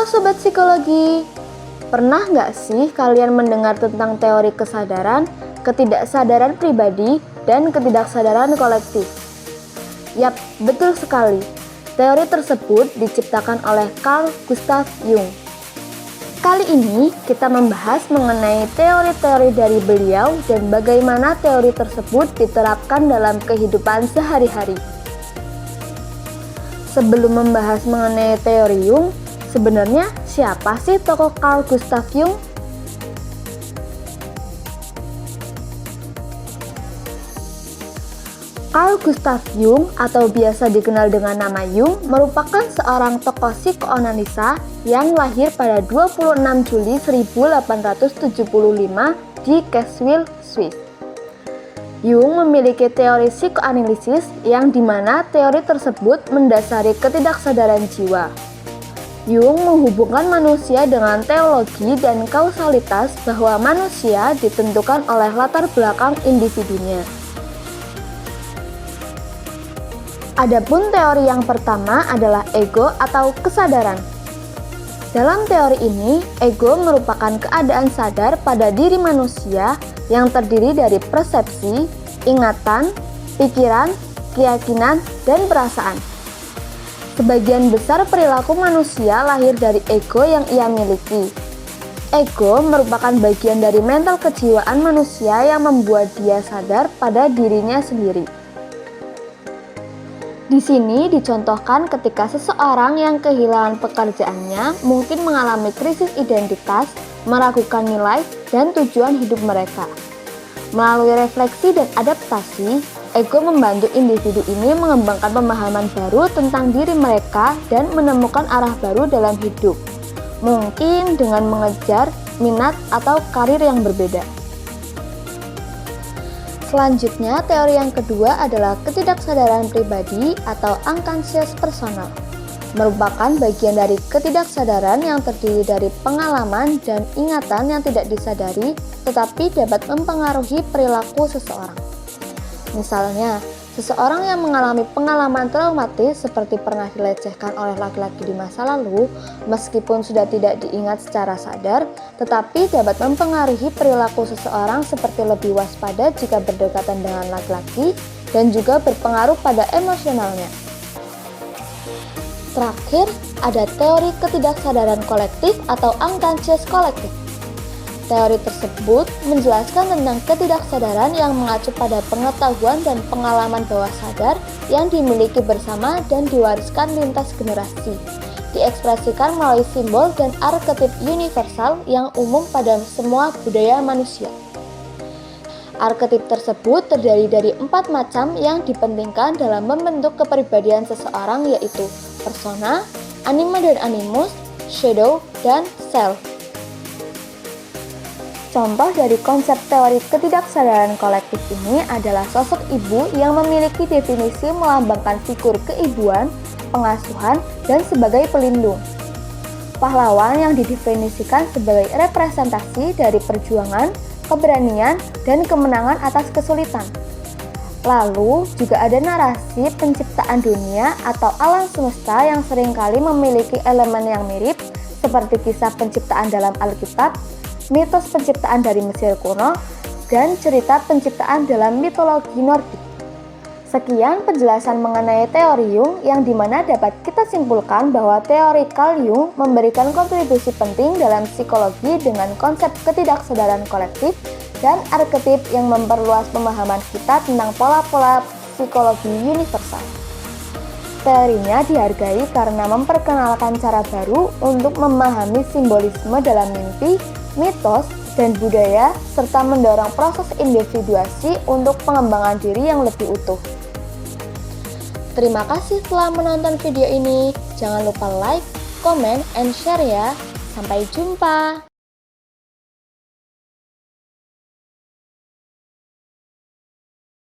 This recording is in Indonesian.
Halo Sobat Psikologi, pernah nggak sih kalian mendengar tentang teori kesadaran, ketidaksadaran pribadi, dan ketidaksadaran kolektif? Yap, betul sekali. Teori tersebut diciptakan oleh Carl Gustav Jung. Kali ini kita membahas mengenai teori-teori dari beliau dan bagaimana teori tersebut diterapkan dalam kehidupan sehari-hari. Sebelum membahas mengenai teori Jung, sebenarnya siapa sih tokoh Carl Gustav Jung? Carl Gustav Jung atau biasa dikenal dengan nama Jung merupakan seorang tokoh psikoanalisa yang lahir pada 26 Juli 1875 di Kesswil, Swiss. Jung memiliki teori psikoanalisis yang dimana teori tersebut mendasari ketidaksadaran jiwa. Jung menghubungkan manusia dengan teologi dan kausalitas bahwa manusia ditentukan oleh latar belakang individunya. Adapun teori yang pertama adalah ego atau kesadaran. Dalam teori ini, ego merupakan keadaan sadar pada diri manusia yang terdiri dari persepsi, ingatan, pikiran, keyakinan, dan perasaan. Sebagian besar perilaku manusia lahir dari ego yang ia miliki. Ego merupakan bagian dari mental kejiwaan manusia yang membuat dia sadar pada dirinya sendiri. Di sini dicontohkan ketika seseorang yang kehilangan pekerjaannya mungkin mengalami krisis identitas, meragukan nilai dan tujuan hidup mereka. Melalui refleksi dan adaptasi, ego membantu individu ini mengembangkan pemahaman baru tentang diri mereka dan menemukan arah baru dalam hidup, mungkin dengan mengejar minat atau karir yang berbeda. Selanjutnya, teori yang kedua adalah ketidaksadaran pribadi atau unconscious personal. Merupakan bagian dari ketidaksadaran yang terdiri dari pengalaman dan ingatan yang tidak disadari tetapi dapat mempengaruhi perilaku seseorang. Misalnya, seseorang yang mengalami pengalaman traumatis seperti pernah dilecehkan oleh laki-laki di masa lalu, meskipun sudah tidak diingat secara sadar, tetapi dapat mempengaruhi perilaku seseorang seperti lebih waspada jika berdekatan dengan laki-laki dan juga berpengaruh pada emosionalnya. Terakhir, ada teori ketidaksadaran kolektif atau unconscious collective. Teori tersebut menjelaskan tentang ketidaksadaran yang mengacu pada pengetahuan dan pengalaman bawah sadar yang dimiliki bersama dan diwariskan lintas generasi. Diekspresikan melalui simbol dan arketip universal yang umum pada semua budaya manusia. Arketip tersebut terdiri dari 4 macam yang dipentingkan dalam membentuk kepribadian seseorang, yaitu persona, anima dan animus, shadow, dan self. Contoh dari konsep teori ketidaksadaran kolektif ini adalah sosok ibu yang memiliki definisi melambangkan figur keibuan, pengasuhan, dan sebagai pelindung. Pahlawan yang didefinisikan sebagai representasi dari perjuangan, keberanian, dan kemenangan atas kesulitan. Lalu juga ada narasi penciptaan dunia atau alam semesta yang seringkali memiliki elemen yang mirip seperti kisah penciptaan dalam Alkitab, mitos penciptaan dari Mesir kuno, dan cerita penciptaan dalam mitologi Nordik. Sekian penjelasan mengenai teori Jung yang dimana dapat kita simpulkan bahwa teori Carl Jung memberikan kontribusi penting dalam psikologi dengan konsep ketidaksadaran kolektif dan arketip yang memperluas pemahaman kita tentang pola-pola psikologi universal. Teorinya dihargai karena memperkenalkan cara baru untuk memahami simbolisme dalam mimpi, mitos, dan budaya, serta mendorong proses individuasi untuk pengembangan diri yang lebih utuh. Terima kasih telah menonton video ini. Jangan lupa like, comment, and share ya. Sampai jumpa.